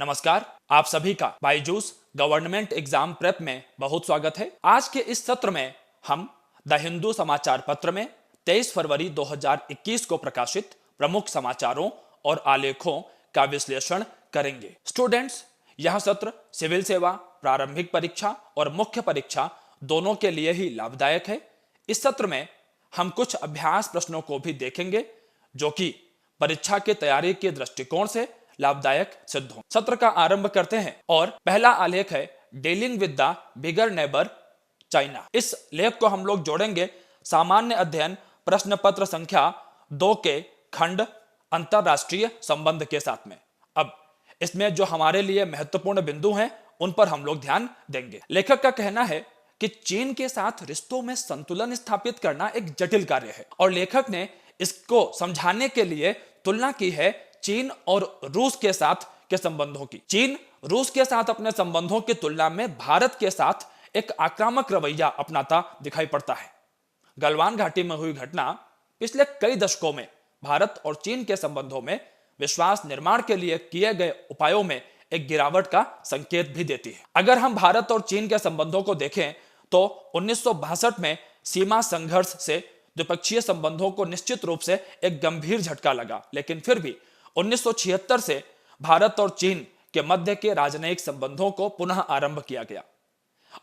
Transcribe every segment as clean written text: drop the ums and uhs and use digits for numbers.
नमस्कार, आप सभी का बायजूस गवर्नमेंट एग्जाम प्रेप में बहुत स्वागत है। आज के इस सत्र में हम द हिंदू समाचार पत्र में 23 फरवरी 2021 को प्रकाशित प्रमुख समाचारों और आलेखों का विश्लेषण करेंगे। स्टूडेंट्स, यह सत्र सिविल सेवा, प्रारंभिक परीक्षा और मुख्य परीक्षा दोनों के लिए ही लाभदायक है। इस सत्र में हम कुछ अभ्यास प्रश्नों को भी देखेंगे जो कि परीक्षा की तैयारी के दृष्टिकोण से लाभदायक सिद्ध हो। सत्र का आरंभ करते हैं और पहला आलेख है dealing with the bigger neighbour China. इस लेख को हम लोग जोड़ेंगे सामान्य अध्ययन प्रश्न पत्र संख्या 2 के खंड अंतरराष्ट्रीय संबंध के साथ में। अब इसमें जो हमारे लिए महत्वपूर्ण बिंदु हैं उन पर हम लोग ध्यान देंगे। लेखक का कहना है कि चीन के साथ रिश्तों में संतुलन स्थापित करना एक जटिल कार्य है और लेखक ने इसको समझाने के लिए तुलना की है चीन और रूस के साथ के संबंधों की। चीन रूस के साथ अपने संबंधों की तुलना में भारत के साथ एक आक्रामक रवैया अपनाता दिखाई पड़ता है। गलवान घाटी में हुई घटना पिछले कई दशकों में भारत और चीन के संबंधों में विश्वास निर्माण के लिए किए गए उपायों में एक गिरावट का संकेत भी देती है। अगर हम भारत और चीन के संबंधों को देखें तो 1962 में सीमा संघर्ष से द्विपक्षीय संबंधों को निश्चित रूप से एक गंभीर झटका लगा, लेकिन फिर भी 1976 से भारत और चीन के मध्य के राजनयिक संबंधों को पुनः आरंभ किया गया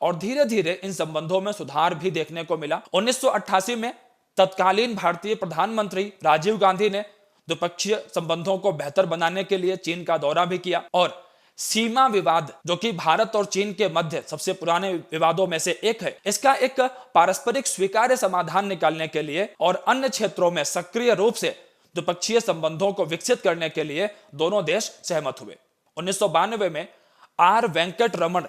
और धीरे धीरे इन संबंधों में सुधार भी देखने को मिला। 1988 में तत्कालीन भारतीय प्रधानमंत्री राजीव गांधी ने द्विपक्षीय संबंधों को बेहतर बनाने के लिए चीन का दौरा भी किया और सीमा विवाद, जो कि भारत और चीन के मध्य सबसे पुराने विवादों में से एक है, इसका एक पारस्परिक स्वीकार्य समाधान निकालने के लिए और अन्य क्षेत्रों में सक्रिय रूप से द्विपक्षीय संबंधों को विकसित करने के लिए दोनों देश सहमत हुए। 1992 में आर वेंकट रमन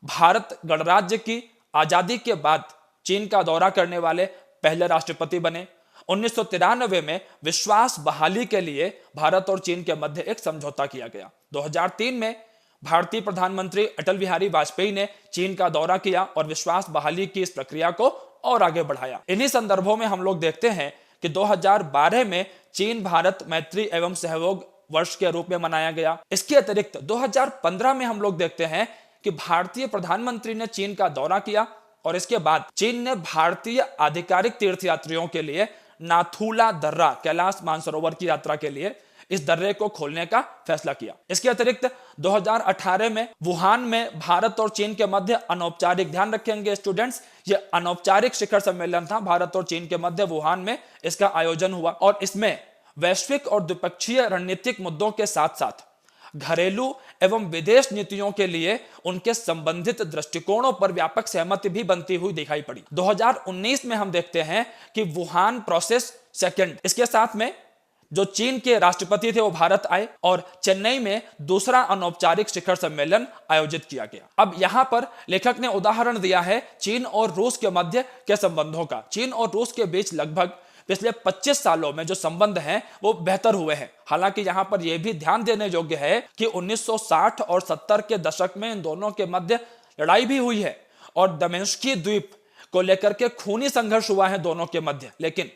भारत गणराज्य की आजादी के बाद चीन का दौरा करने वाले पहले राष्ट्रपति बने। 1993 में विश्वास बहाली के लिए भारत और चीन के मध्य एक समझौता किया गया। 2003 में भारतीय प्रधानमंत्री अटल बिहारी वाजपेयी ने चीन का दौरा किया और विश्वास बहाली की इस प्रक्रिया को और आगे बढ़ाया। इन्हीं संदर्भों में हम लोग देखते हैं कि 2012 में चीन भारत मैत्री एवं सहयोग वर्ष के रूप में मनाया गया। इसके अतिरिक्त 2015 में हम लोग देखते हैं कि भारतीय प्रधानमंत्री ने चीन का दौरा किया और इसके बाद चीन ने भारतीय आधिकारिक तीर्थयात्रियों के लिए नाथुला दर्रा कैलाश मानसरोवर की यात्रा के लिए इस दर्रे को खोलने का फैसला किया। इसके अतिरिक्त 2018 में वुहान में भारत और चीन के मध्य अनौपचारिक, ध्यान रखेंगे स्टूडेंट्स, ये अनौपचारिक शिखर सम्मेलन था भारत और चीन के मध्य, वुहान में इसका आयोजन हुआ और इसमें वैश्विक और द्विपक्षीय रणनीतिक मुद्दों के साथ साथ घरेलू एवं विदेश नीतियों के लिए उनके संबंधित दृष्टिकोणों पर व्यापक सहमति भी बनती हुई दिखाई पड़ी। 2019 में हम देखते हैं कि वुहान प्रोसेस सेकंड, इसके साथ में जो चीन के राष्ट्रपति थे वो भारत आए और चेन्नई में दूसरा अनौपचारिक शिखर सम्मेलन आयोजित किया गया। अब यहां पर लेखक ने उदाहरण दिया है चीन और रूस के मध्य के संबंधों का। चीन और रूस के बीच लगभग पिछले 25 सालों में जो संबंध हैं वो बेहतर हुए हैं। हालांकि यहां पर यह भी ध्यान देने योग्य है कि 1960 और 70 के दशक में इन दोनों के मध्य लड़ाई भी हुई है और दमिश्की द्वीप को लेकर के खूनी संघर्ष हुआ है दोनों के मध्य। लेकिन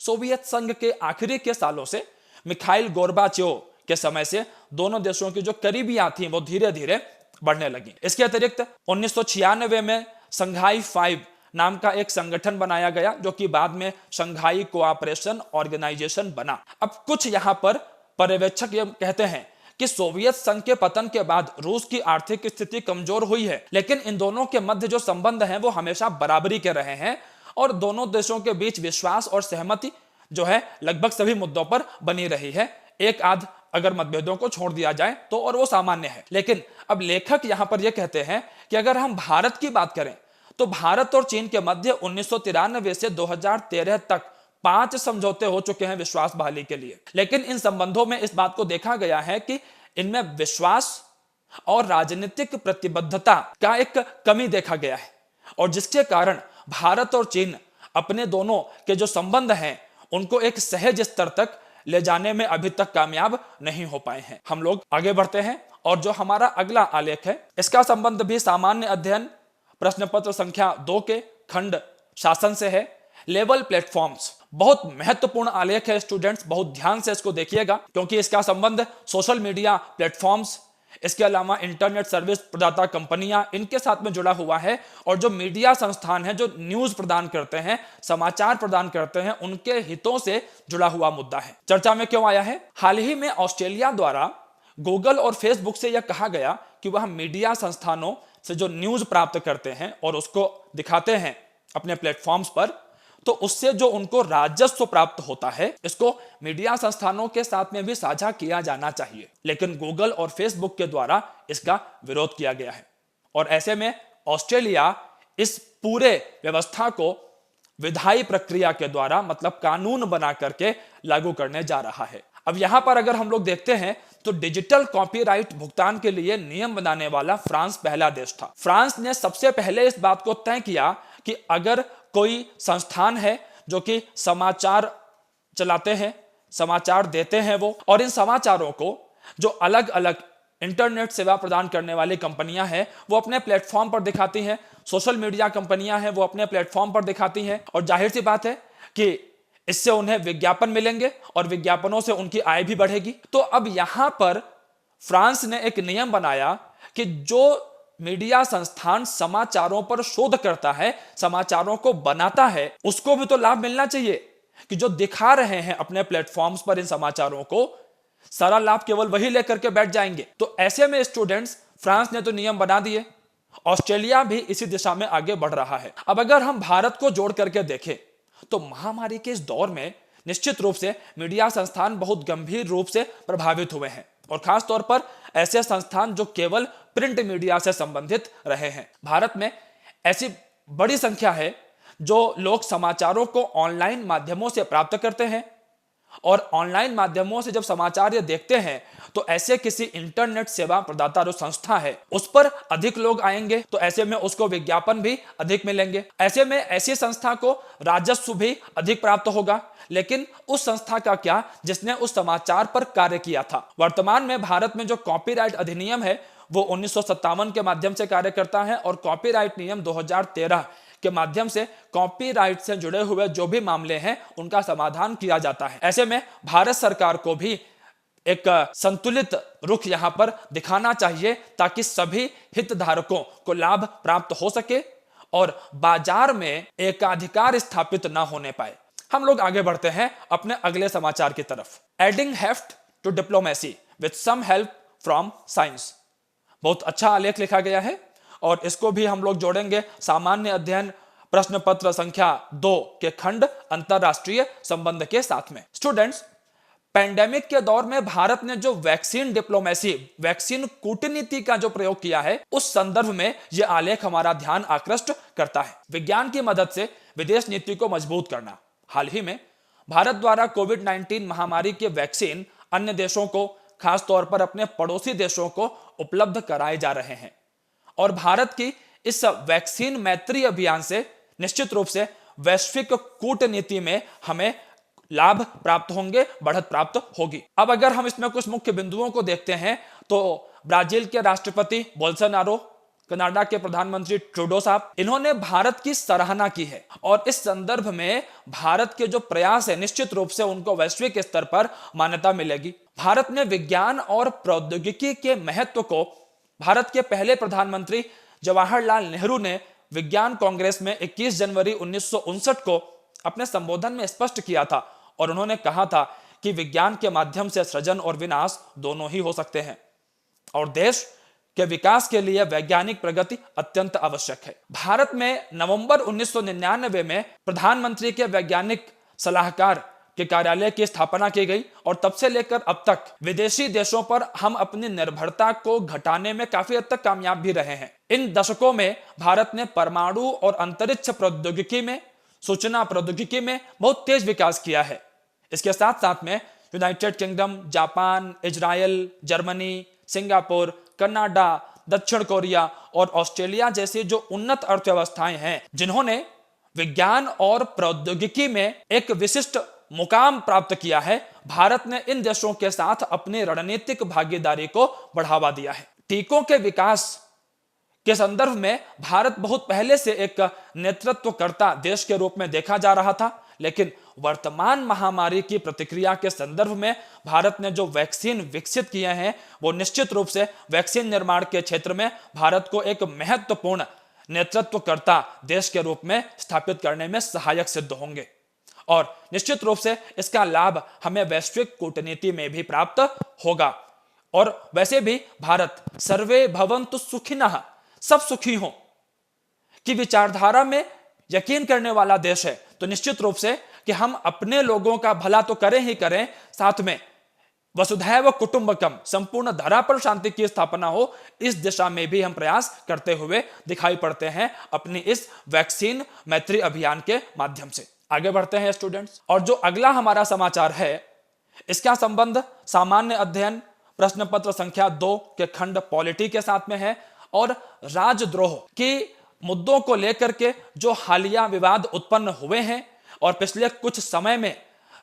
सोवियत संघ के आखिरी के सालों से मिखाइल गोर्बाचेव के समय से दोनों देशों की जो करीबियां थी वो धीरे धीरे बढ़ने लगी। इसके अतिरिक्त 1996 में शंघाई 5 नाम का एक संगठन बनाया गया जो कि बाद में शंघाई कोऑपरेशन ऑर्गेनाइजेशन बना। अब कुछ यहां पर पर्यवेक्षक ये कहते हैं कि सोवियत संघ के पतन के बाद रूस की आर्थिक स्थिति कमजोर हुई है, लेकिन इन दोनों के मध्य जो संबंध हैं वो हमेशा बराबरी के रहे हैं और दोनों देशों के बीच विश्वास और सहमति जो है लगभग सभी मुद्दों पर बनी रही है। एक आध अगर मतभेदों को छोड़ दिया जाए तो और वो सामान्य है। लेकिन अब लेखक यहां पर यह कहते हैं कि अगर हम भारत की बात करें तो भारत और चीन के मध्य 1993 से 2013 तक 5 समझौते हो चुके हैं विश्वास बहाली के लिए। लेकिन इन संबंधों में इस बात को देखा गया है कि इनमें विश्वास और राजनीतिक प्रतिबद्धता का एक कमी देखा गया है और जिसके कारण भारत और चीन अपने दोनों के जो संबंध हैं उनको एक सहज स्तर तक ले जाने में अभी तक कामयाब नहीं हो पाए हैं। हम लोग आगे बढ़ते हैं और जो हमारा अगला आलेख है इसका संबंध भी सामान्य अध्ययन प्रश्न पत्र संख्या 2 के खंड शासन से है। लेवल प्लेटफॉर्म्स बहुत महत्वपूर्ण आलेख है स्टूडेंट्स, बहुत ध्यान से इसको देखिएगा क्योंकि इसका संबंध सोशल मीडिया प्लेटफॉर्म्स इसके अलावा इंटरनेट सर्विस प्रदाता कंपनियां इनके साथ में जुड़ा हुआ है, और जो मीडिया संस्थान है जो न्यूज प्रदान करते हैं, समाचार प्रदान करते हैं, उनके हितों से जुड़ा हुआ मुद्दा है। चर्चा में क्यों आया है? हाल ही में ऑस्ट्रेलिया द्वारा गूगल और फेसबुक से यह कहा गया कि वह मीडिया संस्थानों से जो न्यूज प्राप्त करते हैं और उसको दिखाते हैं अपने प्लेटफॉर्म्स पर, तो उससे जो उनको राजस्व प्राप्त होता है, इसको मीडिया संस्थानों के साथ में भी साझा किया जाना चाहिए। लेकिन गूगल और फेसबुक के द्वारा इसका विरोध किया गया है, और ऐसे में ऑस्ट्रेलिया इस पूरे व्यवस्था को विधायी प्रक्रिया के द्वारा, मतलब कानून बना करके लागू करने जा रहा है। अब यहां पर अगर हम लोग देखते हैं तो डिजिटल कॉपीराइट भुगतान के लिए नियम बनाने वाला फ्रांस पहला देश था। फ्रांस ने सबसे पहले इस बात को तय किया कि अगर कोई संस्थान है जो कि समाचार चलाते हैं, समाचार देते हैं वो, और इन समाचारों को जो अलग अलग इंटरनेट सेवा प्रदान करने वाली कंपनियां हैं वो अपने प्लेटफॉर्म पर दिखाती हैं, सोशल मीडिया कंपनियां हैं वो अपने प्लेटफॉर्म पर दिखाती हैं, और जाहिर सी बात है कि इससे उन्हें विज्ञापन मिलेंगे और विज्ञापनों से उनकी आय भी बढ़ेगी। तो अब यहां पर फ्रांस ने एक नियम बनाया कि जो मीडिया संस्थान समाचारों पर शोध करता है, समाचारों को बनाता है, उसको भी तो लाभ मिलना चाहिए कि जो दिखा रहे हैं अपने प्लेटफॉर्म्स पर इन समाचारों को, सारा लाभ केवल वही लेकर के बैठ जाएंगे। तो ऐसे में स्टूडेंट्स, फ्रांस ने तो नियम बना दिए, ऑस्ट्रेलिया भी इसी दिशा में आगे बढ़ रहा है। अब अगर हम भारत को जोड़ करके देखें तो महामारी के इस दौर में निश्चित रूप से मीडिया संस्थान बहुत गंभीर रूप से प्रभावित हुए हैं, और खास तौर पर ऐसे संस्थान जो केवल प्रिंट मीडिया से संबंधित रहे हैं। भारत में ऐसी बड़ी संख्या है जो लोग समाचारों को ऑनलाइन माध्यमों से प्राप्त करते हैं, और ऑनलाइन माध्यमों से जब समाचार ये देखते हैं तो ऐसे किसी इंटरनेट सेवा प्रदाता जो संस्था है उस पर अधिक लोग आएंगे, तो ऐसे में उसको विज्ञापन भी अधिक मिलेंगे, ऐसे में ऐसी संस्था को राजस्व भी अधिक प्राप्त होगा। लेकिन उस संस्था का क्या जिसने उस समाचार पर कार्य किया था? वर्तमान में भारत में जो कॉपीराइट अधिनियम है वो 1957 के माध्यम से कार्य करता है, और कॉपीराइट नियम 2013 के माध्यम से कॉपीराइट से जुड़े हुए जो भी मामले हैं उनका समाधान किया जाता है। ऐसे में भारत सरकार को भी एक संतुलित रुख यहां पर दिखाना चाहिए ताकि सभी हितधारकों को लाभ प्राप्त हो सके और बाजार में एकाधिकार स्थापित ना होने पाए। हम लोग आगे बढ़ते हैं अपने अगले समाचार की तरफ। Adding heft to diplomacy with some help from science. बहुत अच्छा आलेख लिखा गया है, और इसको भी हम लोग जोड़ेंगे सामान्य अध्ययन प्रश्न पत्र संख्या 2 के खंड अंतरराष्ट्रीय संबंध के साथ में। स्टूडेंट्स, पैंडेमिक के दौर में भारत ने जो वैक्सीन डिप्लोमेसी, वैक्सीन कूटनीति का जो प्रयोग किया है, उस संदर्भ में यह आलेख हमारा ध्यान आकृष्ट करता है। विज्ञान की मदद से विदेश नीति को मजबूत करना। हाल ही में भारत द्वारा कोविड-19 महामारी के वैक्सीन अन्य देशों को, खासतौर पर अपने पड़ोसी देशों को उपलब्ध कराए जा रहे हैं, और भारत की इस वैक्सीन मैत्री अभियान से निश्चित रूप से वैश्विक कूटनीति में हमें लाभ प्राप्त होंगे, बढ़त प्राप्त होगी। अब अगर हम इसमें कुछ मुख्य बिंदुओं को देखते हैं तो ब्राजील के राष्ट्रपति बोल्सोनारो, कनाडा के प्रधानमंत्री ट्रूडो साहब, इन्होंने भारत की सराहना की है, और इस संदर्भ में भारत के जो प्रयास है निश्चित रूप से उनको वैश्विक स्तर पर मान्यता मिलेगी। भारत में विज्ञान और प्रौद्योगिकी के महत्व को भारत के पहले प्रधानमंत्री जवाहरलाल नेहरू ने विज्ञान कांग्रेस में 21 जनवरी 1959 को अपने संबोधन में स्पष्ट किया था, और उन्होंने कहा था कि विज्ञान के माध्यम से सृजन और विनाश दोनों ही हो सकते हैं, और देश के विकास के लिए वैज्ञानिक प्रगति अत्यंत आवश्यक है। भारत में नवंबर 1999 में प्रधानमंत्री के वैज्ञानिक सलाहकार के कार्यालय की स्थापना की गई, और तब से लेकर अब तक विदेशी देशों पर हम अपनी निर्भरता को घटाने में काफी हद तक कामयाब भी रहे हैं। इन दशकों में भारत ने परमाणु और अंतरिक्ष प्रौद्योगिकी में, सूचना प्रौद्योगिकी में बहुत तेज विकास किया है। इसके साथ साथ में United kingdom, Japan, Israel, Germany, Singapore, Canada, दक्षिण कोरिया और ऑस्ट्रेलिया जैसी जो उन्नत अर्थव्यवस्थाएं हैं, जिन्होंने विज्ञान और प्रौद्योगिकी में एक विशिष्ट मुकाम प्राप्त किया है, भारत ने इन देशों के साथ अपनी रणनीतिक भागीदारी को बढ़ावा दिया है। टीकों के विकास के संदर्भ में भारत बहुत पहले से एक नेतृत्वकर्ता देश के रूप में देखा जा रहा था, लेकिन वर्तमान महामारी की प्रतिक्रिया के संदर्भ में भारत ने जो वैक्सीन विकसित किए हैं वो निश्चित रूप से वैक्सीन निर्माण के क्षेत्र में भारत को एक महत्वपूर्ण नेतृत्वकर्ता देश के रूप में स्थापित करने में सहायक सिद्ध होंगे और निश्चित रूप से इसका लाभ हमें वैश्विक कूटनीति में भी प्राप्त होगा। और वैसे भी भारत सर्वे भवन्तु सुखिनः, सब सुखी हों की विचारधारा में यकीन करने वाला देश है। तो निश्चित रूप से कि हम अपने लोगों का भला तो करें ही करें, साथ में वसुधैव कुटुंबकम, संपूर्ण धरा पर शांति की स्थापना हो, इस दिशा में भी हम प्रयास करते हुए दिखाई पड़ते हैं अपनी इस वैक्सीन मैत्री अभियान के माध्यम से। आगे बढ़ते हैं स्टूडेंट्स, और जो अगला हमारा समाचार है इसका संबंध सामान्य अध्ययन प्रश्न पत्र संख्या 2 के खंड पॉलिटी के साथ में है और राजद्रोह के मुद्दों को लेकर के जो हालिया विवाद उत्पन्न हुए हैं और पिछले कुछ समय में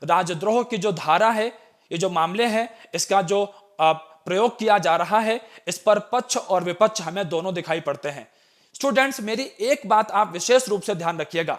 राजद्रोह की जो धारा है, ये जो मामले हैं, इसका जो प्रयोग किया जा रहा है, इस पर पक्ष और विपक्ष हमें दोनों दिखाई पड़ते हैं। स्टूडेंट्स, मेरी एक बात आप विशेष रूप से ध्यान रखिएगा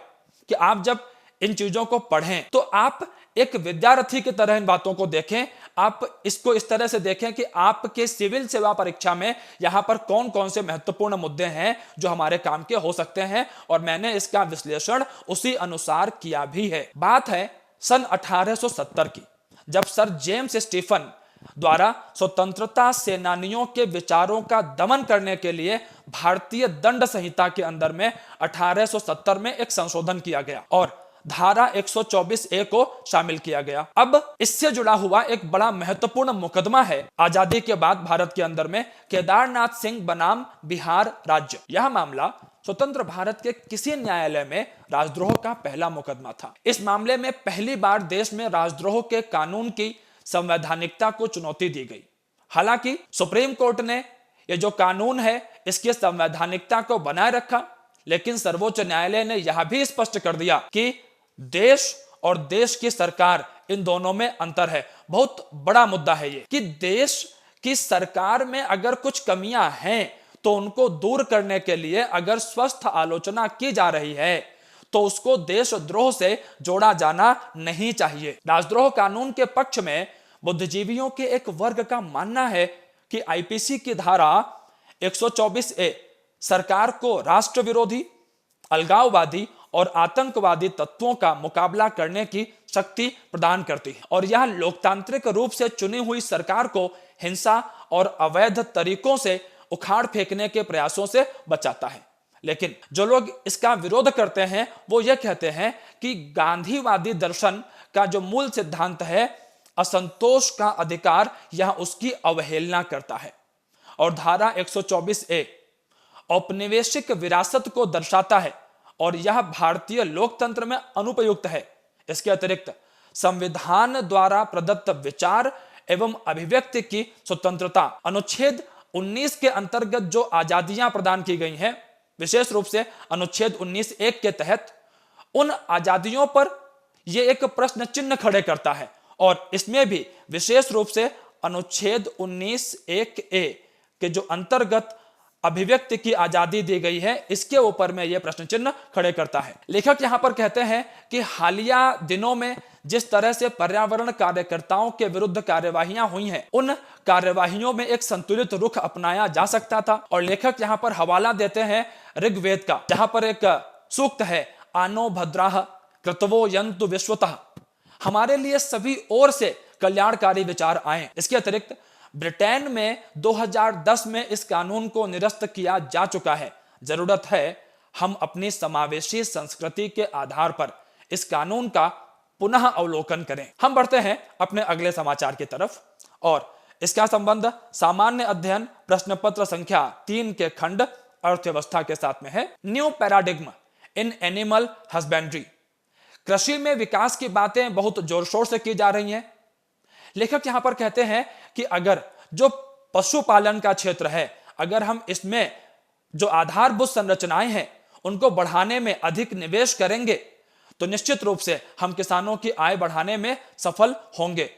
कि आप जब इन चीजों को पढ़ें तो आप एक विद्यार्थी की तरह इन बातों को देखें। आप इसको इस तरह से देखें कि आपके सिविल सेवा परीक्षा में यहां पर कौन कौन से महत्वपूर्ण मुद्दे हैं जो हमारे काम के हो सकते हैं, और मैंने इसका विश्लेषण उसी अनुसार किया भी है। बात है सन 1870 की, जब सर जेम्स स्टीफन द्वारा स्वतंत्रता सेनानियों के विचारों का दमन करने के लिए भारतीय दंड संहिता के अंदर में 1870 में एक संशोधन किया गया और धारा 124A को शामिल किया गया। अब इससे जुड़ा हुआ एक बड़ा महत्वपूर्ण मुकदमा है आजादी के बाद भारत के अंदर में केदारनाथ सिंह बनाम बिहार राज्य। यह मामला स्वतंत्र भारत के किसी न्यायालय में राजद्रोह का पहला मुकदमा था। इस मामले में पहली बार देश में राजद्रोह के कानून की संवैधानिकता को चुनौती दी गई। हालांकि सुप्रीम कोर्ट ने यह जो कानून है इसकी संवैधानिकता को बनाए रखा, लेकिन सर्वोच्च न्यायालय ने यह भी स्पष्ट कर दिया कि देश और देश की सरकार, इन दोनों में अंतर है। बहुत बड़ा मुद्दा है ये कि देश की सरकार में अगर कुछ कमियां हैं तो उनको दूर करने के लिए अगर स्वस्थ आलोचना की जा रही है तो उसको देशद्रोह से जोड़ा जाना नहीं चाहिए। राजद्रोह कानून के पक्ष में बुद्धिजीवियों के एक वर्ग का मानना है कि आईपीसी की धारा 124A सरकार को राष्ट्र विरोधी, अलगाववादी और आतंकवादी तत्वों का मुकाबला करने की शक्ति प्रदान करती है और यह लोकतांत्रिक रूप से चुनी हुई सरकार को हिंसा और अवैध तरीकों से उखाड़ फेंकने के प्रयासों से बचाता है। लेकिन जो लोग इसका विरोध करते हैं वो ये कहते हैं कि गांधीवादी दर्शन का जो मूल सिद्धांत है असंतोष का अधिकार, यह उसकी अवहेलना करता है और धारा 124A औपनिवेशिक विरासत को दर्शाता है और यह भारतीय लोकतंत्र में अनुपयुक्त है। इसके अतिरिक्त संविधान द्वारा प्रदत्त विचार एवं अभिव्यक्ति की स्वतंत्रता, अनुच्छेद 19 के अंतर्गत जो आजादियां प्रदान की गई हैं, विशेष रूप से अनुच्छेद 19(1) के तहत, उन आजादियों पर यह एक प्रश्न चिन्ह खड़े करता है और इसमें भी विशेष रूप से अनुच्छेद 19(1)(a) के जो अंतर्गत अभिव्यक्ति की आजादी दी गई है, इसके ऊपर में यह प्रश्न चिन्ह खड़े करता है। लेखक यहां पर कहते हैं कि हालिया दिनों में जिस तरह से पर्यावरण कार्यकर्ताओं के विरुद्ध कार्यवाहियां हुई हैं, उन कार्यवाहियों में एक संतुलित रुख अपनाया जा सकता था और लेखक यहां पर हवाला देते हैं ऋग्वेद का, जहां पर एक सूक्त है, आनो भद्राः कृतवो यन्तु विश्वतः, हमारे लिए सभी ओर से कल्याणकारी विचार आए। इसके अतिरिक्त ब्रिटेन में 2010 में इस कानून को निरस्त किया जा चुका है। जरूरत है हम अपनी समावेशी संस्कृति के आधार पर इस कानून का पुनः अवलोकन करें। हम बढ़ते हैं अपने अगले समाचार की तरफ और इसका संबंध सामान्य अध्ययन प्रश्न पत्र संख्या 3 के खंड अर्थव्यवस्था के साथ में है। New paradigm in animal husbandry. कृषि में विकास की बातें बहुत जोर शोर से की जा रही हैं। लेखक यहां पर कहते हैं कि अगर जो पशुपालन का क्षेत्र है, अगर हम इसमें जो आधारभूत संरचनाएं हैं उनको बढ़ाने में अधिक निवेश करेंगे तो निश्चित रूप से हम किसानों की आय बढ़ाने में सफल होंगे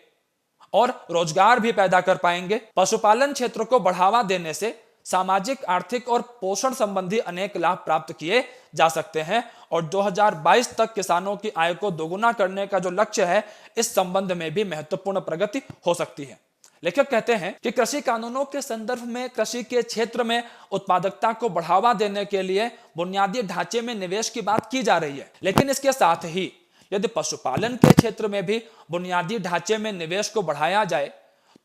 और रोजगार भी पैदा कर पाएंगे। पशुपालन क्षेत्र को बढ़ावा देने से सामाजिक, आर्थिक और पोषण संबंधी अनेक लाभ प्राप्त किए जा सकते हैं और 2022 तक किसानों की आय को दोगुना करने का जो लक्ष्य है, इस संबंध में भी महत्वपूर्ण प्रगति हो सकती है। लेखक कहते हैं कि कृषि कानूनों के संदर्भ में कृषि के क्षेत्र में उत्पादकता को बढ़ावा देने के लिए बुनियादी ढांचे में निवेश की बात की जा रही है, लेकिन इसके साथ ही यदि पशुपालन के क्षेत्र में भी बुनियादी ढांचे में निवेश को बढ़ाया जाए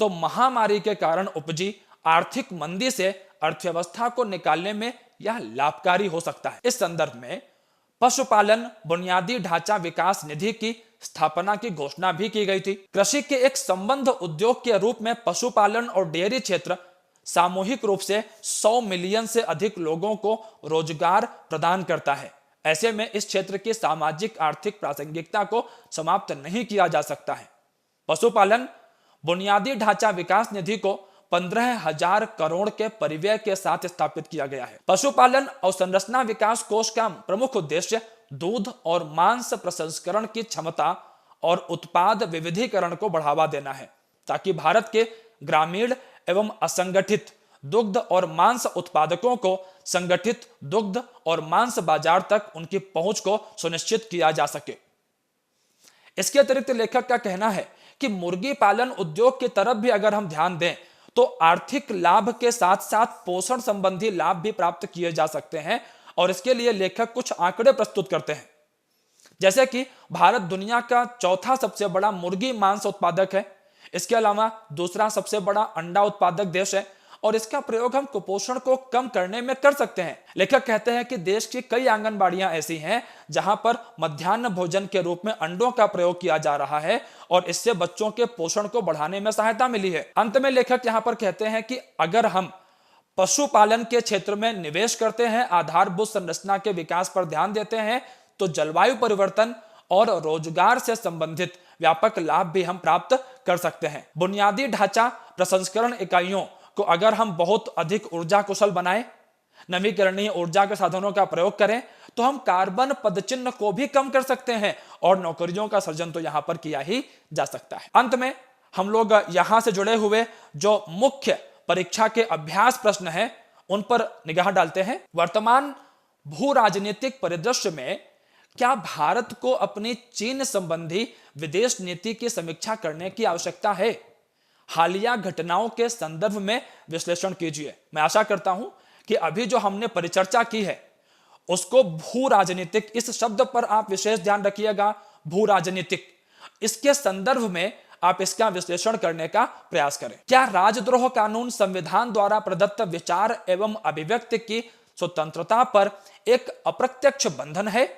तो महामारी के कारण उपजी आर्थिक मंदी से अर्थव्यवस्था को निकालने में यह लाभकारी हो सकता है। इस संदर्भ में पशुपालन बुनियादी ढांचा विकास निधि की स्थापना की घोषणा भी की गई थी। कृषि के एक संबंध उद्योग के रूप में पशुपालन और डेयरी क्षेत्र सामूहिक रूप से 100 मिलियन से अधिक लोगों को रोजगार प्रदान करता है। ऐसे में इस क्षेत्र की सामाजिक आर्थिक प्रासंगिकता को समाप्त नहीं किया जा सकता है। पशुपालन बुनियादी ढांचा विकास निधि को 15,000 करोड़ के परिव्यय के साथ स्थापित किया गया है। पशुपालन अवसंरचना विकास कोष का प्रमुख उद्देश्य दूध और मांस प्रसंस्करण की क्षमता और उत्पाद विविधीकरण को बढ़ावा देना है, ताकि भारत के ग्रामीण एवं असंगठित दुग्ध और मांस उत्पादकों को संगठित दुग्ध और मांस बाजार तक उनकी पहुंच को सुनिश्चित किया जा सके। इसके अतिरिक्त लेखक का कहना है कि मुर्गी पालन उद्योग की तरफ भी अगर हम ध्यान दें तो आर्थिक लाभ के साथ साथ पोषण संबंधी लाभ भी प्राप्त किए जा सकते हैं, और इसके लिए लेखक कुछ आंकड़े प्रस्तुत करते हैं। जैसे कि भारत दुनिया का चौथा सबसे बड़ा मुर्गी मांस उत्पादक है, इसके अलावा दूसरा सबसे बड़ा अंडा उत्पादक देश है, और इसका प्रयोग हम कुपोषण को कम करने में कर सकते हैं। लेखक कहते हैं कि देश की कई आंगनबाड़ियां ऐसी हैं जहां पर मध्याह्न भोजन के रूप में अंडों का प्रयोग किया जा रहा है और इससे बच्चों के पोषण को बढ़ाने में सहायता मिली है। अंत में लेखक यहां पर कहते हैं कि अगर हम पशुपालन के क्षेत्र में निवेश करते हैं, आधारभूत संरचना के विकास पर ध्यान देते हैं, तो जलवायु परिवर्तन और रोजगार से संबंधित व्यापक लाभ भी हम प्राप्त कर सकते हैं। बुनियादी ढांचा प्रसंस्करण इकाइयों को अगर हम बहुत अधिक ऊर्जा कुशल बनाएं, नवीकरणीय ऊर्जा के साधनों का प्रयोग करें, तो हम कार्बन पदचिह्न को भी कम कर सकते हैं और नौकरियों का सृजन तो यहां पर किया ही जा सकता है। अंत में हम लोग यहां से जुड़े हुए जो मुख्य परीक्षा के अभ्यास प्रश्न हैं उन पर निगाह डालते हैं। वर्तमान भू राजनीतिक परिदृश्य में क्या भारत को अपनी चीन संबंधी विदेश नीति की समीक्षा करने की आवश्यकता है? हालिया घटनाओं के संदर्भ में विश्लेषण कीजिए। मैं आशा करता हूं कि अभी जो हमने परिचर्चा की है उसको भू राजनीतिक, इस शब्द पर आप विशेष ध्यान रखिएगा, भू राजनीतिक, इसके संदर्भ में आप इसका विश्लेषण करने का प्रयास करें। क्या राजद्रोह कानून संविधान द्वारा प्रदत्त विचार एवं अभिव्यक्ति की स्वतंत्रता पर एक अप्रत्यक्ष बंधन है?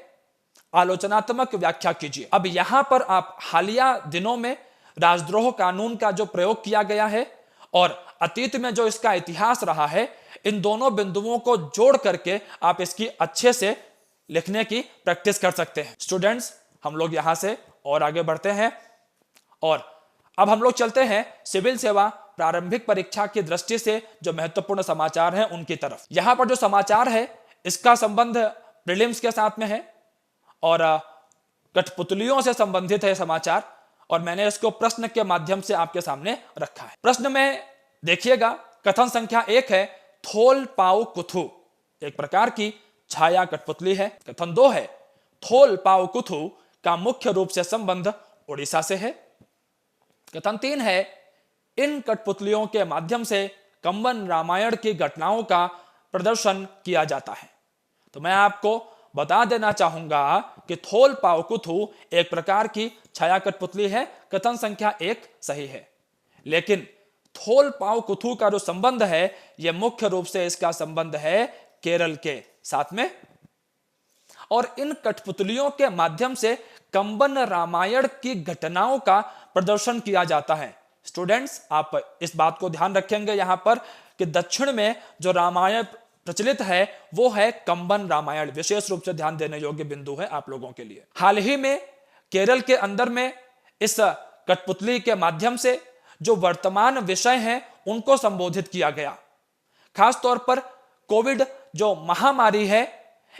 आलोचनात्मक व्याख्या कीजिए। अब यहां पर आप हालिया दिनों में राजद्रोह कानून का जो प्रयोग किया गया है और अतीत में जो इसका इतिहास रहा है, इन दोनों बिंदुओं को जोड़ करके आप इसकी अच्छे से लिखने की प्रैक्टिस कर सकते हैं। स्टूडेंट्स, हम लोग यहां से और आगे बढ़ते हैं और अब हम लोग चलते हैं सिविल सेवा प्रारंभिक परीक्षा की दृष्टि से जो महत्वपूर्ण समाचार हैं उनकी तरफ। यहां पर जो समाचार है इसका संबंध प्रीलिम्स के साथ में है और कठपुतलियों से संबंधित है समाचार, और मैंने इसको प्रश्न के माध्यम से आपके सामने रखा है। प्रश्न में देखिएगा, कथन संख्या 1 है थोल पाउ कुथु, एक प्रकार की छाया कठपुतली है। कथन 2 है थोल पाउ कुथु का मुख्य रूप से संबंध उड़ीसा से है। कथन 3 है इन कठपुतलियों के माध्यम से कंबन रामायण की घटनाओं का प्रदर्शन किया जाता है। तो मैं आपको बता देना चाहूंगा कि थोल पाउ कुथु एक प्रकार की छाया कठपुतली है। कथन संख्या 1 सही है, लेकिन थोल पाउ कुथु का जो संबंध है यह मुख्य रूप से इसका संबंध है केरल के साथ में, और इन कठपुतलियों के माध्यम से कंबन रामायण की घटनाओं का प्रदर्शन किया जाता है। स्टूडेंट्स, आप इस बात को ध्यान रखेंगे यहां पर कि दक्षिण में जो रामायण प्रचलित है वो है कंबन रामायण। विशेष रूप से ध्यान देने योग्य बिंदु है आप लोगों के लिए। हाल ही में केरल के अंदर में इस कठपुतली के माध्यम से जो वर्तमान विषय हैं उनको संबोधित किया गया। खास तौर पर कोविड जो महामारी है,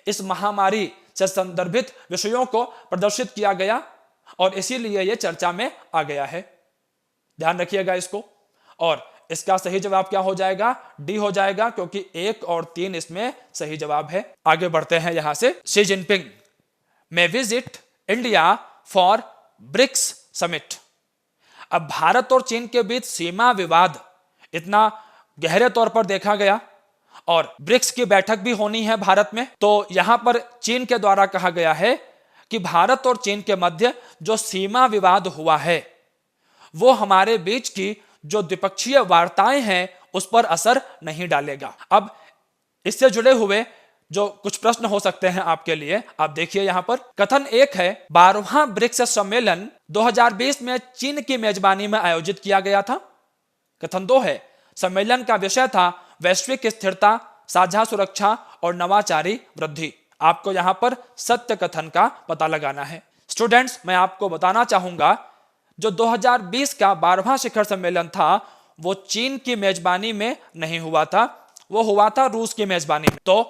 इस महामारी से संदर्भित विषयों को प्रदर्शित किया गया और इसीलिए यह चर्चा में आ गया है। ध्यान रखिएगा इसको, और इसका सही जवाब क्या हो जाएगा? डी हो जाएगा, क्योंकि 1 और 3 इसमें सही जवाब है। आगे बढ़ते हैं यहां से। Xi Jinping may visit India for BRICS summit. अब भारत और चीन के बीच सीमा विवाद इतना गहरे तौर पर देखा गया और ब्रिक्स की बैठक भी होनी है भारत में, तो यहां पर चीन के द्वारा कहा गया है कि भारत और चीन के मध्य जो सीमा विवाद हुआ है वो हमारे बीच की जो द्विपक्षीय वार्ताएं हैं उस पर असर नहीं डालेगा। अब इससे जुड़े हुए जो कुछ प्रश्न हो सकते हैं आपके लिए, आप देखिए यहां पर कथन 1 है 12वां ब्रिक्स सम्मेलन 2020 में चीन की मेजबानी में आयोजित किया गया था। कथन 2 है सम्मेलन का विषय था वैश्विक स्थिरता, साझा सुरक्षा और नवाचारी वृद्धि। आपको यहां पर सत्य कथन का पता लगाना है। स्टूडेंट्स, मैं आपको बताना चाहूंगा जो 2020 का 12वां शिखर सम्मेलन था वो चीन की मेजबानी में नहीं हुआ था, वो हुआ था रूस की मेजबानी में। तो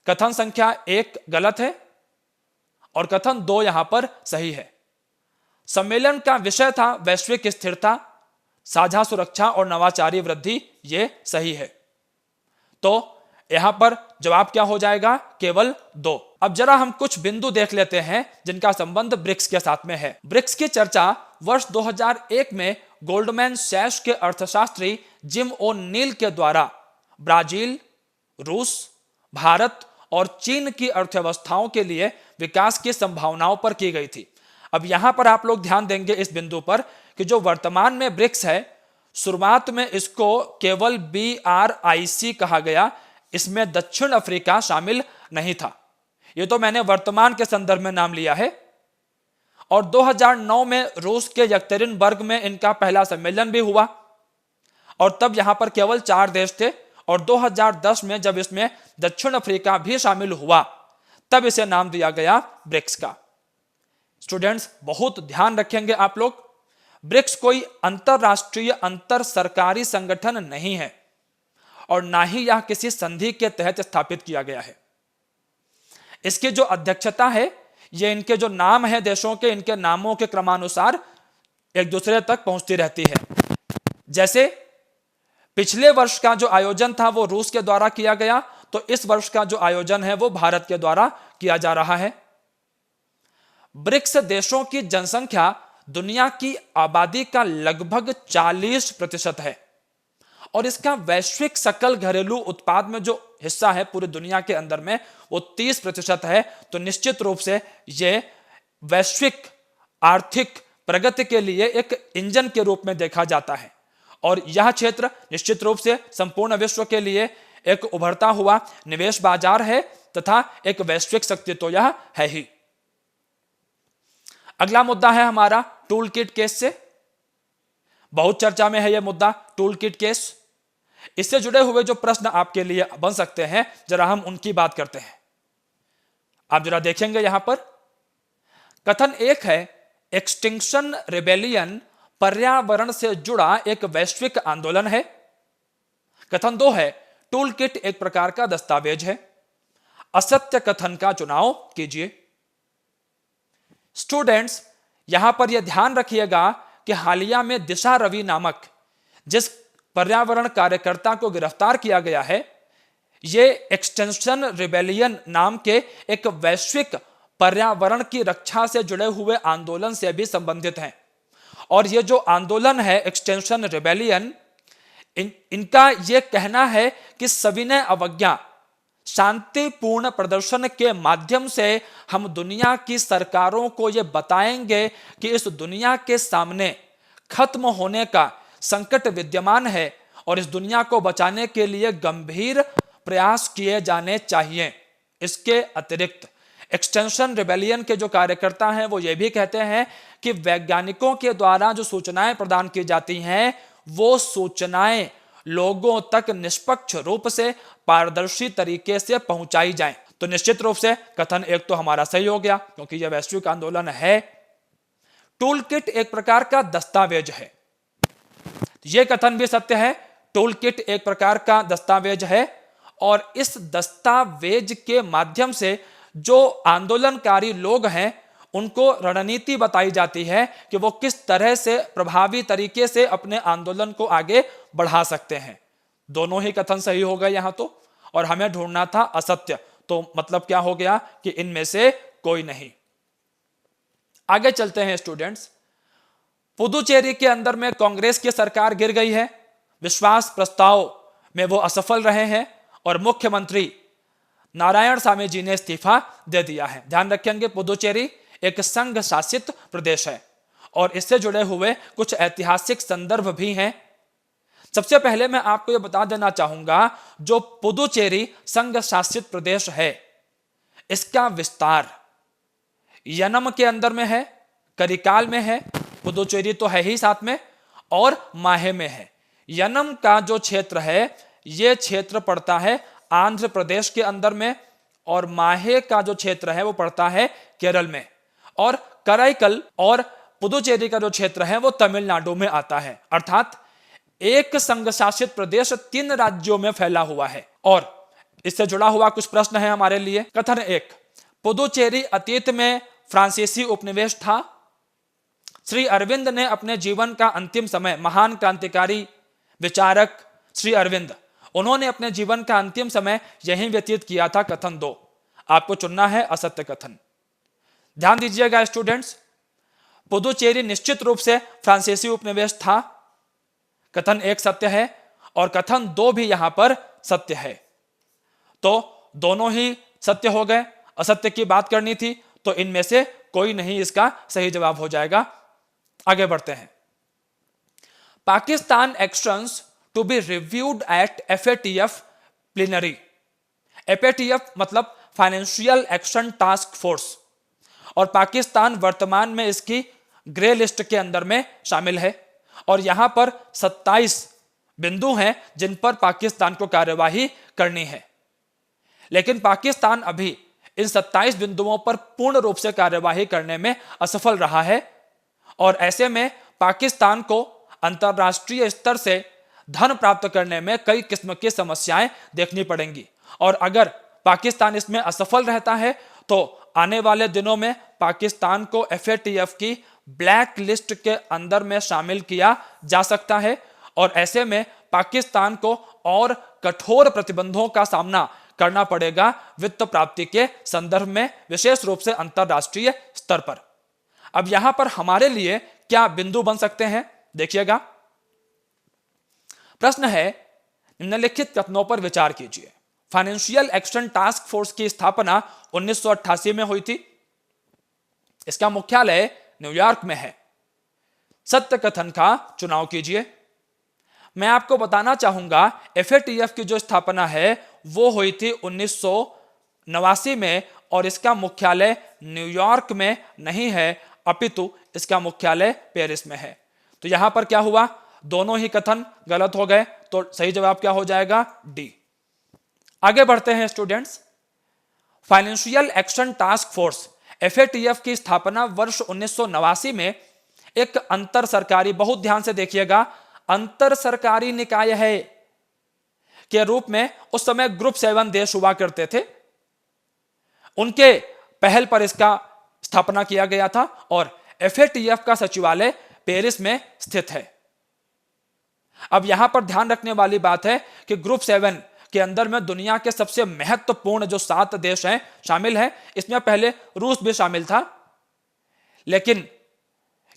कथन संख्या 1 गलत है और कथन 2 यहां पर सही है। सम्मेलन का विषय था वैश्विक स्थिरता, साझा सुरक्षा और नवाचारी वृद्धि, ये सही है। तो यहां पर जवाब क्या हो जाएगा? केवल 2। अब जरा हम कुछ बिंदु देख लेते हैं जिनका संबंध ब्रिक्स के साथ में है। ब्रिक्स की चर्चा वर्ष 2001 में गोल्डमैन सैक्स के अर्थशास्त्री जिम ओ नील के द्वारा ब्राजील, रूस, भारत और चीन की अर्थव्यवस्थाओं के लिए विकास की संभावनाओं पर की गई थी। अब यहां पर आप लोग ध्यान देंगे इस बिंदु पर कि जो वर्तमान में ब्रिक्स है, शुरुआत में इसको केवल BRIC कहा गया, इसमें दक्षिण अफ्रीका शामिल नहीं था। ये तो मैंने वर्तमान के संदर्भ में नाम लिया है। और 2009 में रूस के यकतेरिनबर्ग में इनका पहला सम्मेलन भी हुआ और तब यहां पर केवल 4 देश थे। और 2010 में जब इसमें दक्षिण अफ्रीका भी शामिल हुआ तब इसे नाम दिया गया ब्रिक्स का। स्टूडेंट्स, बहुत ध्यान रखेंगे आप लोग, ब्रिक्स कोई अंतरराष्ट्रीय अंतर सरकारी संगठन नहीं है और ना ही यह किसी संधि के तहत स्थापित किया गया है। इसकी जो अध्यक्षता है ये इनके जो नाम है देशों के, इनके नामों के क्रमानुसार एक दूसरे तक पहुंचती रहती है। जैसे पिछले वर्ष का जो आयोजन था वो रूस के द्वारा किया गया, तो इस वर्ष का जो आयोजन है वो भारत के द्वारा किया जा रहा है। ब्रिक्स देशों की जनसंख्या दुनिया की आबादी का लगभग 40% है और इसका वैश्विक सकल घरेलू उत्पाद में जो हिस्सा है पूरी दुनिया के अंदर में वो 30% है। तो निश्चित रूप से ये वैश्विक आर्थिक प्रगति के लिए एक इंजन के रूप में देखा जाता है और यह क्षेत्र निश्चित रूप से संपूर्ण विश्व के लिए एक उभरता हुआ निवेश बाजार है तथा एक वैश्विक शक्ति तो यह है ही। अगला मुद्दा है हमारा टूल किट केस से। बहुत चर्चा में है यह मुद्दा टूल किट केस। इससे जुड़े हुए जो प्रश्न आपके लिए बन सकते हैं जरा हम उनकी बात करते हैं। आप जरा देखेंगे यहां पर कथन 1 है एक्सटिंक्शन रिबेलियन पर्यावरण से जुड़ा एक वैश्विक आंदोलन है। कथन 2 है टूल किट एक प्रकार का दस्तावेज है। असत्य कथन का चुनाव कीजिए। स्टूडेंट्स, यहां पर यह ध्यान रखिएगा कि हालिया में दिशा रवि नामक जिस पर्यावरण कार्यकर्ता को गिरफ्तार किया गया है, यह एक्सटेंशन रिबेलियन नाम के एक वैश्विक पर्यावरण की रक्षा से जुड़े हुए आंदोलन से भी संबंधित हैं। और यह जो आंदोलन है एक्सटेंशन रिबेलियन, इनका यह कहना है कि सविनय अवज्ञा, शांतिपूर्ण प्रदर्शन के माध्यम से हम दुनिया की सरकारों को यह बताएंगे कि इस दुनिया के सामने खत्म होने का संकट विद्यमान है और इस दुनिया को बचाने के लिए गंभीर प्रयास किए जाने चाहिए। इसके अतिरिक्त एक्सटेंशन रिबेलियन के जो कार्यकर्ता हैं वो ये भी कहते हैं कि वैज्ञानिकों के द्वारा जो सूचनाएं प्रदान की जाती हैं वो सूचनाएं लोगों तक निष्पक्ष रूप से पारदर्शी तरीके से पहुंचाई जाएं। तो निश्चित रूप से कथन 1 तो हमारा सही हो गया क्योंकि यह वैश्विक आंदोलन है। टूल किट एक प्रकार का दस्तावेज है, यह कथन भी सत्य है। टूल किट एक प्रकार का दस्तावेज है और इस दस्तावेज के माध्यम से जो आंदोलनकारी लोग हैं उनको रणनीति बताई जाती है कि वो किस तरह से प्रभावी तरीके से अपने आंदोलन को आगे बढ़ा सकते हैं। दोनों ही कथन सही हो गए यहां तो, और हमें ढूंढना था असत्य। तो मतलब क्या हो गया कि इनमें से कोई नहीं। आगे चलते हैं स्टूडेंट्स। पुदुचेरी के अंदर में कांग्रेस की सरकार गिर गई है, विश्वास प्रस्ताव में वो असफल रहे हैं और मुख्यमंत्री नारायणसामी जी ने इस्तीफा दे दिया है। ध्यान रखेंगे, पुदुचेरी एक संघ शासित प्रदेश है और इससे जुड़े हुए कुछ ऐतिहासिक संदर्भ भी हैं। सबसे पहले मैं आपको यह बता देना चाहूंगा, जो पुदुचेरी संघ शासित प्रदेश है, इसका विस्तार यनम के अंदर में है, करिकाल में है, पुदुचेरी तो है ही साथ में, और माहे में है। यनम का जो क्षेत्र है यह क्षेत्र पड़ता है आंध्र प्रदेश के अंदर में, और माहे का जो क्षेत्र है वो पड़ता है केरल में, और कराईकल और पुदुचेरी का जो क्षेत्र है वो तमिलनाडु में आता है। अर्थात एक संघ शासित प्रदेश 3 राज्यों में फैला हुआ है। और इससे जुड़ा हुआ कुछ प्रश्न है हमारे लिए। कथन 1, पुदुचेरी अतीत में फ्रांसीसी उपनिवेश था। श्री अरविंद ने अपने जीवन का अंतिम समय, महान क्रांतिकारी विचारक श्री अरविंद, उन्होंने अपने जीवन का अंतिम समय यहीं व्यतीत किया था। कथन 2, आपको चुनना है असत्य कथन। ध्यान दीजिएगा स्टूडेंट्स, पुदुचेरी निश्चित रूप से फ्रांसीसी उपनिवेश था। कथन 1 सत्य है और कथन 2 भी यहां पर सत्य है। तो दोनों ही सत्य हो गए। असत्य की बात करनी थी तो इनमें से कोई नहीं इसका सही जवाब हो जाएगा। आगे बढ़ते हैं। Pakistan actions to be reviewed at FATF plenary. FATF मतलब फाइनेंशियल एक्शन टास्क फोर्स, और पाकिस्तान वर्तमान में इसकी ग्रे लिस्ट के अंदर में शामिल है। और यहां पर 27 बिंदु हैं जिन पर पाकिस्तान को कार्यवाही करनी है, लेकिन पाकिस्तान अभी इन 27 बिंदुओं पर पूर्ण रूप से कार्यवाही करने में असफल रहा है। और ऐसे में पाकिस्तान को अंतरराष्ट्रीय स्तर से धन प्राप्त करने में कई किस्म की समस्याएं देखनी पड़ेंगी। और अगर पाकिस्तान इसमें असफल रहता है तो आने वाले दिनों में पाकिस्तान को FATF की ब्लैक लिस्ट के अंदर में शामिल किया जा सकता है। और ऐसे में पाकिस्तान को और कठोर प्रतिबंधों का सामना करना पड़ेगा वित्त प्राप्ति के संदर्भ में, विशेष रूप से अंतरराष्ट्रीय स्तर पर। अब यहां पर हमारे लिए क्या बिंदु बन सकते हैं, देखिएगा। प्रश्न है, निम्नलिखित कथनों पर विचार कीजिए। फाइनेंशियल एक्शन टास्क फोर्स की स्थापना 1988 में हुई थी। इसका मुख्यालय न्यूयॉर्क में है। सत्य कथन का चुनाव कीजिए। मैं आपको बताना चाहूंगा, FATF की जो स्थापना है वो हुई थी 1989 में, और इसका मुख्यालय न्यूयॉर्क में नहीं है अपितु इसका मुख्यालय पेरिस में है। तो यहां पर क्या हुआ, दोनों ही कथन गलत हो गए। तो सही जवाब क्या हो जाएगा, डी। आगे बढ़ते हैं students. Financial action task force FATF की स्थापना वर्ष 1989 में एक अंतर सरकारी, बहुत ध्यान से देखिएगा, अंतर सरकारी निकाय है के रूप में उस समय ग्रुप 7 देश हुआ करते थे, उनके पहल पर इसका स्थापना किया गया था। और FATF का सचिवालय पेरिस में स्थित है। अब यहां पर ध्यान रखने वाली बात है कि ग्रुप 7 के अंदर में दुनिया के सबसे महत्वपूर्ण जो 7 देश हैं शामिल हैं। इसमें पहले रूस भी शामिल था, लेकिन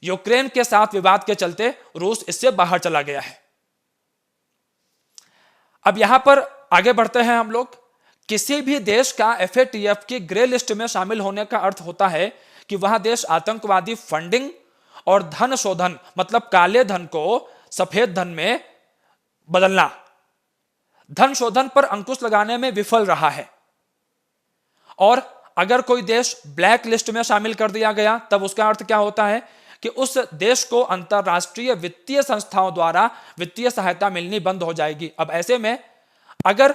यूक्रेन के साथ विवाद के चलते रूस इससे बाहर चला गया है। अब यहां पर आगे बढ़ते हैं हम लोग। किसी भी देश का FATF की ग्रे लिस्ट में शामिल होने का अर्थ होता है कि वह देश आतंकवादी फंडिंग और धन शोधन, मतलब काले धन को सफेद धन में बदलना, धन शोधन पर अंकुश लगाने में विफल रहा है। और अगर कोई देश ब्लैक लिस्ट में शामिल कर दिया गया तब उसका अर्थ क्या होता है कि उस देश को अंतरराष्ट्रीय वित्तीय संस्थाओं द्वारा वित्तीय सहायता मिलनी बंद हो जाएगी। अब ऐसे में अगर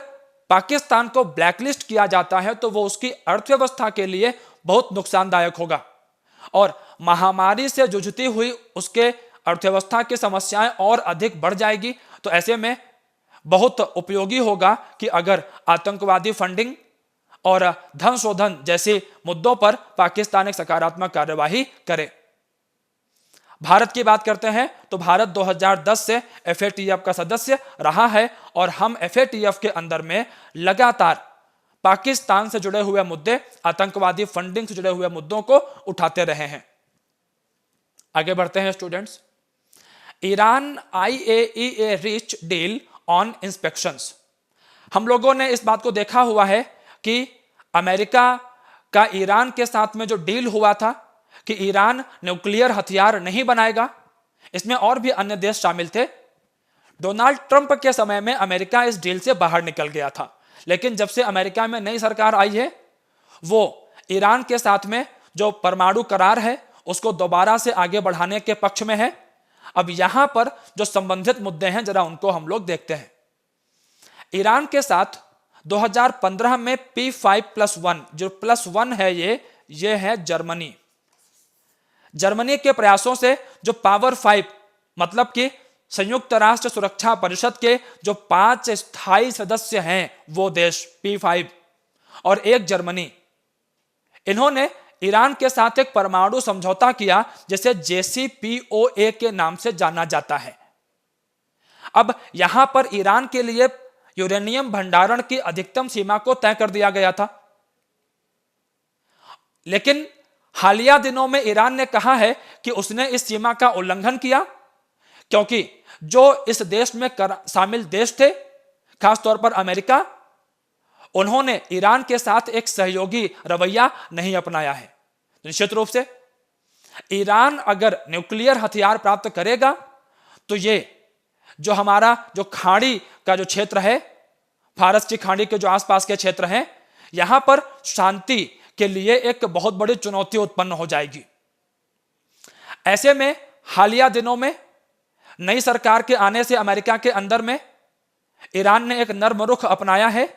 पाकिस्तान को ब्लैकलिस्ट किया जाता है तो वो उसकी अर्थव्यवस्था के लिए बहुत नुकसानदायक होगा, और महामारी से जूझती हुई उसके अर्थव्यवस्था की समस्याएं और अधिक बढ़ जाएगी। तो ऐसे में बहुत उपयोगी होगा कि अगर आतंकवादी फंडिंग और धन शोधन जैसे मुद्दों पर पाकिस्तान एक सकारात्मक कार्यवाही करे। भारत की बात करते हैं तो भारत 2010 से FATF का सदस्य रहा है, और हम FATF के अंदर में लगातार पाकिस्तान से जुड़े हुए मुद्दे, आतंकवादी फंडिंग से जुड़े हुए मुद्दों को उठाते रहे हैं। आगे बढ़ते हैं students. Iran IAEA reach deal on inspections. हम लोगों ने इस बात को देखा हुआ है कि अमेरिका का ईरान के साथ में जो डील हुआ था कि ईरान न्यूक्लियर हथियार नहीं बनाएगा, इसमें और भी अन्य देश शामिल थे। डोनाल्ड ट्रंप के समय में अमेरिका इस डील से बाहर निकल गया था, लेकिन जब से अमेरिका में नई सरकार आई है, वो ईरान के साथ में जो परमाणु करार है उसको दोबारा से आगे बढ़ाने के पक्ष में है। अब यहां पर जो संबंधित मुद्दे हैं जरा उनको हम लोग देखते हैं। ईरान के साथ 2015 में P5+1, जो +1 है ये है जर्मनी। जर्मनी के प्रयासों से जो पावर 5 मतलब कि संयुक्त राष्ट्र सुरक्षा परिषद के जो 5 स्थायी सदस्य हैं वो देश P5 और एक जर्मनी, इन्होंने ईरान के साथ एक परमाणु समझौता किया जिसे JCPOA के नाम से जाना जाता है। अब यहां पर ईरान के लिए यूरेनियम भंडारण की अधिकतम सीमा को तय कर दिया गया था, लेकिन हालिया दिनों में ईरान ने कहा है कि उसने इस सीमा का उल्लंघन किया, क्योंकि जो इस देश में शामिल देश थे, खासतौर पर अमेरिका, उन्होंने ईरान के साथ एक सहयोगी रवैया नहीं अपनाया है। निश्चित रूप से ईरान अगर न्यूक्लियर हथियार प्राप्त करेगा तो ये जो हमारा जो खाड़ी का जो क्षेत्र है, फारस की खाड़ी के जो आसपास के क्षेत्र हैं, यहां पर शांति के लिए एक बहुत बड़ी चुनौती उत्पन्न हो जाएगी। ऐसे में हालिया दिनों में नई सरकार के आने से अमेरिका के अंदर में ईरान ने एक नर्म रुख अपनाया है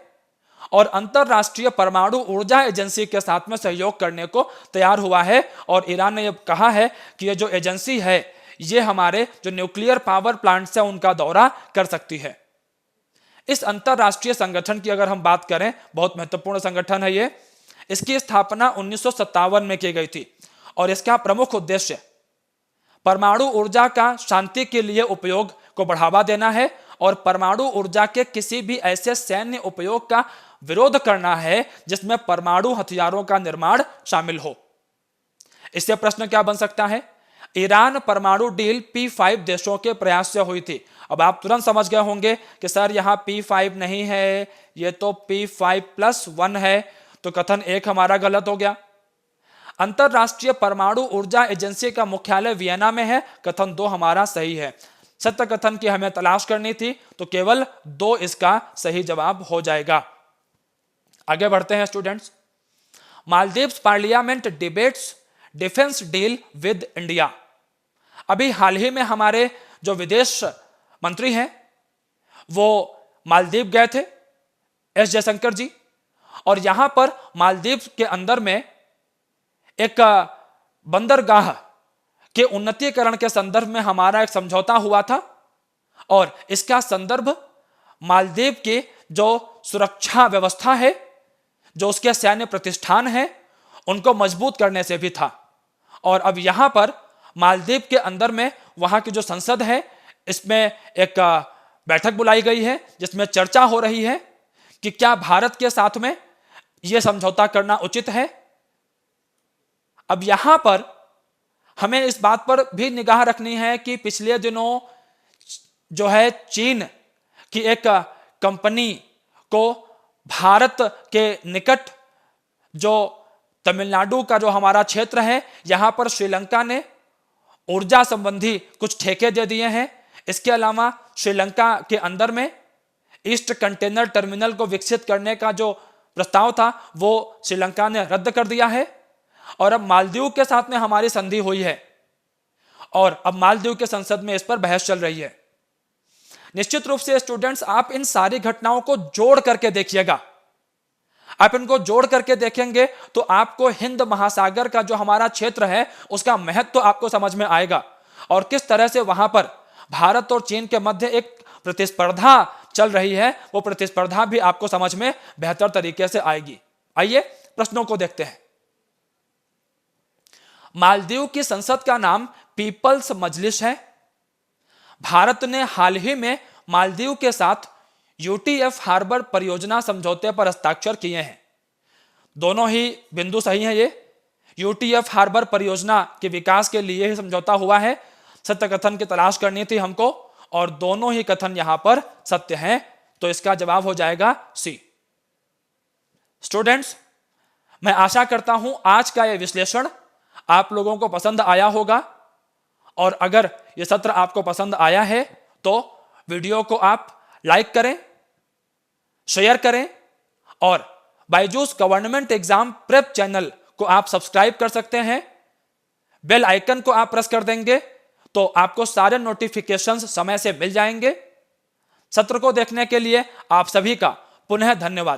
और अंतरराष्ट्रीय परमाणु ऊर्जा एजेंसी के साथ में सहयोग करने को तैयार हुआ है। और ईरान ने यह कहा है कि यह जो एजेंसी है ये हमारे जो न्यूक्लियर पावर प्लांट्स है उनका दौरा कर सकती है। इस अंतरराष्ट्रीय संगठन की अगर हम बात करें, बहुत महत्वपूर्ण संगठन है ये। इसकी स्थापना 1957 में की गई थी और इसका प्रमुख उद्देश्य परमाणु ऊर्जा का शांति के लिए उपयोग को बढ़ावा देना है और परमाणु ऊर्जा के किसी भी ऐसे सैन्य उपयोग का विरोध करना है जिसमें परमाणु हथियारों का निर्माण शामिल हो। इससे प्रश्न क्या बन सकता है? ईरान परमाणु डील P5 देशों के प्रयास से हुई थी। अब आप तुरंत समझ गए होंगे कि सर यहां P5 नहीं है, ये तो P5+1 है, तो कथन 1 हमारा गलत हो गया। अंतरराष्ट्रीय परमाणु ऊर्जा एजेंसी का मुख्यालय वियना में है, कथन 2 हमारा सही है। सत्य कथन की हमें तलाश करनी थी तो केवल 2 इसका सही जवाब हो जाएगा। आगे बढ़ते हैं students. Maldives parliament debates defence deal with India. अभी हाल ही में हमारे जो विदेश मंत्री हैं वो मालदीव गए थे, एस जयशंकर जी, और यहां पर मालदीव के अंदर में एक बंदरगाह के उन्नतीकरण के संदर्भ में हमारा एक समझौता हुआ था और इसका संदर्भ मालदीव की जो सुरक्षा व्यवस्था है, जो उसके सैन्य प्रतिष्ठान है, उनको मजबूत करने से भी था। और अब यहां पर मालदीव के अंदर में वहां की जो संसद है, इसमें एक बैठक बुलाई गई है जिसमें चर्चा हो रही है कि क्या भारत के साथ में यह समझौता करना उचित है। अब यहां पर हमें इस बात पर भी निगाह रखनी है कि पिछले दिनों जो है चीन की एक कंपनी को भारत के निकट जो तमिलनाडु का जो हमारा क्षेत्र है, यहां पर श्रीलंका ने ऊर्जा संबंधी कुछ ठेके दे दिए हैं। इसके अलावा श्रीलंका के अंदर में ईस्ट कंटेनर टर्मिनल को विकसित करने का जो प्रस्ताव था वो श्रीलंका ने रद्द कर दिया है। और अब मालदीव के साथ में हमारी संधि हुई है और अब मालदीव के संसद में इस पर बहस चल रही है। निश्चित रूप से स्टूडेंट्स, आप इन सारी घटनाओं को जोड़ करके देखिएगा। आप इनको जोड़ करके देखेंगे तो आपको हिंद महासागर का जो हमारा क्षेत्र है उसका महत्व तो आपको समझ में आएगा और किस तरह से वहां पर भारत और चीन के मध्य एक प्रतिस्पर्धा चल रही है, वो प्रतिस्पर्धा भी आपको समझ में बेहतर तरीके से आएगी। आइए प्रश्नों को देखते हैं। मालदीव की संसद का नाम पीपल्स मजलिस है। भारत ने हाल ही में मालदीव के साथ यूटीएफ हार्बर परियोजना समझौते पर हस्ताक्षर किए हैं। दोनों ही बिंदु सही हैं। ये यूटीएफ हार्बर परियोजना के विकास के लिए ही समझौता हुआ है। सत्य कथन की तलाश करनी थी हमको और दोनों ही कथन यहां पर सत्य हैं, तो इसका जवाब हो जाएगा सी। स्टूडेंट्स, मैं आशा करता हूं आज का यह विश्लेषण आप लोगों को पसंद आया होगा, और अगर यह सत्र आपको पसंद आया है तो वीडियो को आप लाइक करें, शेयर करें और Byju's government exam prep channel को आप सब्सक्राइब कर सकते हैं। बेल आइकन को आप प्रेस कर देंगे तो आपको सारे नोटिफिकेशंस समय से मिल जाएंगे। सत्र को देखने के लिए आप सभी का पुनः धन्यवाद।